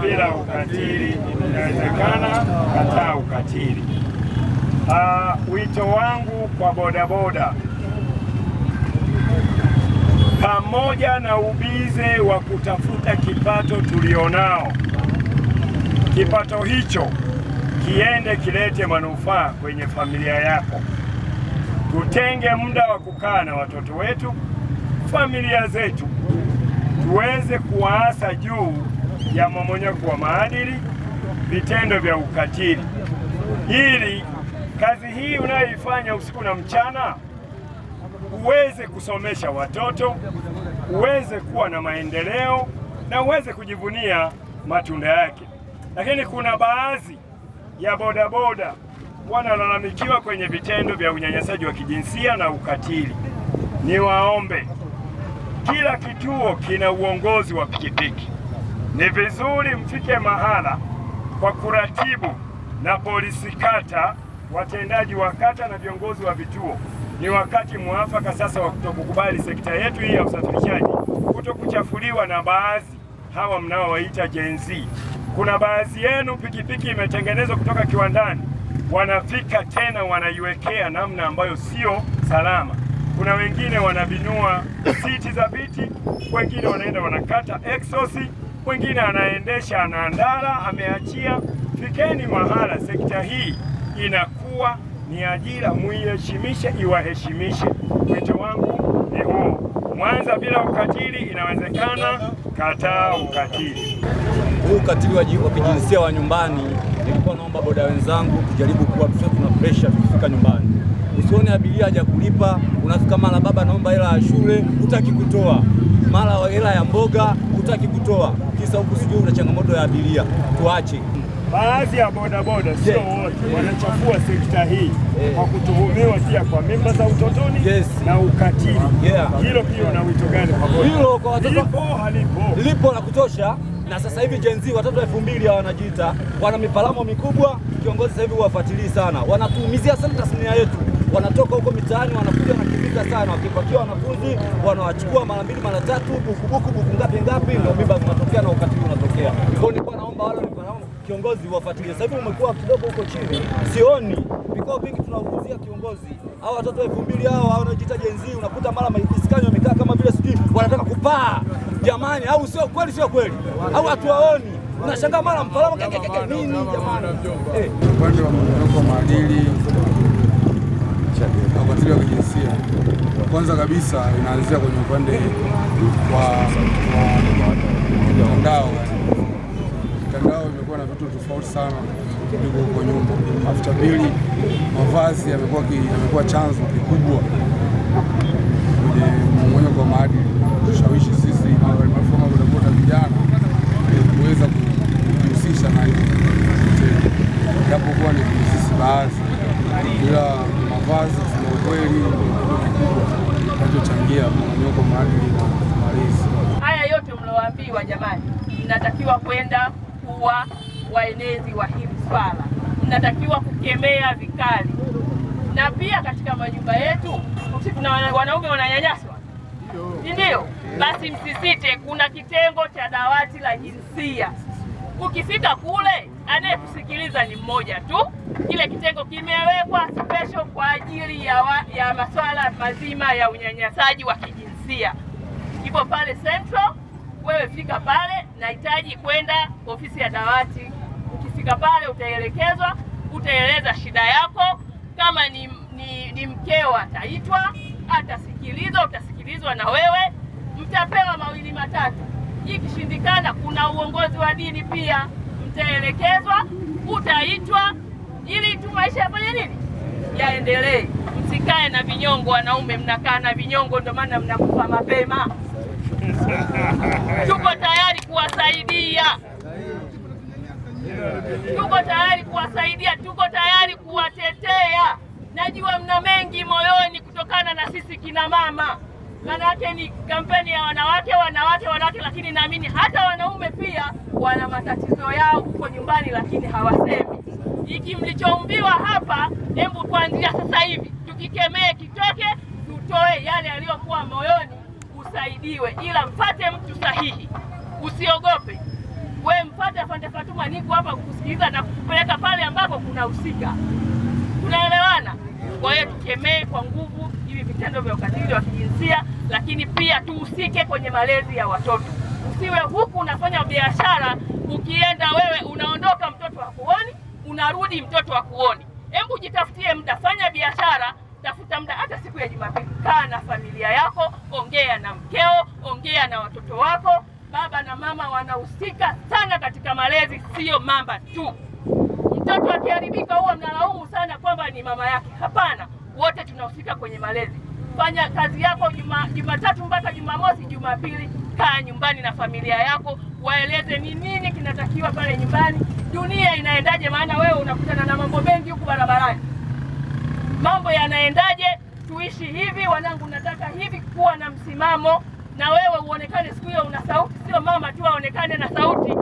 bila ukatili. Inawezekana, kataa ukatili. Wito wangu kwa bodaboda, pamoja na ubize wa kutafuta kipato tulionao, kipato hicho kiende kilete manufaa kwenye familia yako. Tutenge muda wa kukaa na watoto wetu, familia zetu, tuweze kuwaasa juu ya mmomonyoko wa maadili, vitendo vya ukatili, ili kazi hii unayoifanya usiku na mchana uweze kusomesha watoto, uweze kuwa na maendeleo na uweze kujivunia matunda yake. Lakini kuna baadhi ya bodaboda wanalalamikiwa kwenye vitendo vya unyanyasaji wa kijinsia na ukatili. Niwaombe, kila kituo kina uongozi wa pikipiki. Ni vizuri mfike mahala kwa kuratibu na polisi kata, watendaji wa kata na viongozi wa vituo. Ni wakati mwafaka sasa wa kutokukubali sekta yetu hii ya usafirishaji kutokuchafuliwa na baadhi hawa mnaowaita Gen Z. Kuna baadhi yenu pikipiki imetengenezwa kutoka kiwandani, wanafika tena wanaiwekea namna ambayo sio salama. Kuna wengine wanabinua siti za viti, wengine wanaenda wanakata exhaust, wengine anaendesha anaandala ameachia. Fikeni mahala sekta hii inakuwa ni ajira, muiheshimishe, iwaheshimishe. Wito wangu ni huu: Mwanza bila ukatili inawezekana, kataa ukatili. Huu ukatili wa kijinsia wa nyumbani, nilikuwa naomba boda wenzangu tujaribu kuwa tuna pressure tukifika nyumbani. Usione abiria haja kulipa, unafika mara baba naomba hela ya shule, hutaki kutoa. Mara hela ya mboga, hutaki kutoa. Kisa huku sijui una changamoto ya abiria. Tuache. Baadhi ya bodaboda sio wote wanachafua sekta hii kwa kutuhumiwa pia kwa mimba za utotoni na ukatili. Hilo pia una wito gani kwa boda? Hilo kwa watoto lipo halipo? Lipo la kutosha. Na sasa hivi Gen Z watoto 2000 wanajiita, wana mipalamo mikubwa. Kiongozi sasa hivi huwafuatilii sana, wanatuumizia sana tasnia yetu. Wanatoka huko mitaani wanakuja wanakipita sana, wakipakia wanafunzi wanawachukua mara 2 mara 3, buku ngapi, ndio mimba zinatokea na ukatili unatokea. Kwa hiyo nilikuwa naomba wale kiongozi wafuatilie. Sasa hivi umekuwa kidogo huko chini, sioni vikao vingi tunauguzia kiongozi. Hao watoto 2000 hao wanaojiita Gen Z, unakuta mara maiskani wamekaa kama vile sijui wanataka kupaa. Jamani, au sio kweli? Sio kweli au hatuwaoni? Unashangaa mara mpalamo nini jamani? Upande wa mmomonyoko wa maadili na ukatili wa kijinsia, kwanza kabisa inaanzia kwenye upande wa mtandao. Mtandao imekuwa na vitu tofauti sana kuliko huko nyuma. Alafu cha pili, mavazi yamekuwa chanzo kikubwa kwenye mmomonyoko wa maadili. Tushawishi sisi kama bodaboda vijana kuweza kujihusisha na hiyo, japokuwa ni sisi baadhi, bila mavazi na ukweli kikubwa kinachochangia mmomonyoko wa maadili na malezi. Haya yote mloambiwa, jamani, mnatakiwa kwenda kuwa waenezi wa hili swala, mnatakiwa kukemea vikali. Na pia katika majumba yetu sisi kuna wanaume wananyanyaswa, ndio? Basi msisite, kuna kitengo cha dawati la jinsia. Ukifika kule, anayekusikiliza ni mmoja tu. Kile kitengo kimewekwa special kwa ajili ya masuala mazima ya unyanyasaji wa kijinsia. Kipo pale Central. Wewe fika pale, nahitaji kwenda ofisi ya dawati. Ukifika pale utaelekezwa, utaeleza shida yako. Kama ni mkeo ataitwa, atasikilizwa, utasikilizwa na wewe, mtapewa 2 matatu. Ikishindikana, kuna uongozi wa dini pia, mtaelekezwa, utaitwa, ili tu maisha yafanye nini, yaendelee. Msikae na vinyongo. Wanaume mnakaa na vinyongo, ndio maana mnakufa mapema. Tuko tayari kuwasaidia, tuko tayari kuwatetea. Najua mna mengi moyoni kutokana na sisi kina mama. Manake ni kampeni ya wanawake, lakini naamini hata wanaume pia wana matatizo yao huko nyumbani, lakini hawasemi. Hiki mlichoumbiwa hapa, hebu kuanzia sasa hivi tukikemee kitoke, tutoe yale yaliyokuwa moyoni, usaidiwe. Ila mfate mtu sahihi, usiogope. Wewe mfuate Afande Fatuma, niko hapa kukusikiliza na kukupeleka pale ambako kuna husika. Tunaelewana? Kwa hiyo tukemee kwa nguvu hivi vitendo vya ukatili wa kijinsia, lakini pia tuhusike kwenye malezi ya watoto. Usiwe huku unafanya biashara, ukienda wewe unaondoka mtoto hakuoni, unarudi mtoto hakuoni. Hebu jitafutie muda, fanya biashara, tafuta muda hata siku ya Jumapili, kaa na familia yako, ongea na mkeo, ongea na watoto wako. Baba na mama wanahusika sana katika malezi, sio mama tu. Mtoto akiharibika huwa mnalaumu sana kwamba ni mama yake. Hapana, wote tunahusika kwenye malezi. Fanya kazi yako Jumatatu mpaka Jumamosi, Jumapili kaa nyumbani na familia yako, waeleze ni nini kinatakiwa pale nyumbani, dunia inaendaje, maana wewe unakutana na mambo mengi huku barabarani. Mambo yanaendaje? Tuishi hivi wanangu, nataka hivi, kuwa na msimamo na wewe uonekane siku hiyo una sauti, sio mama tu aonekane na sauti.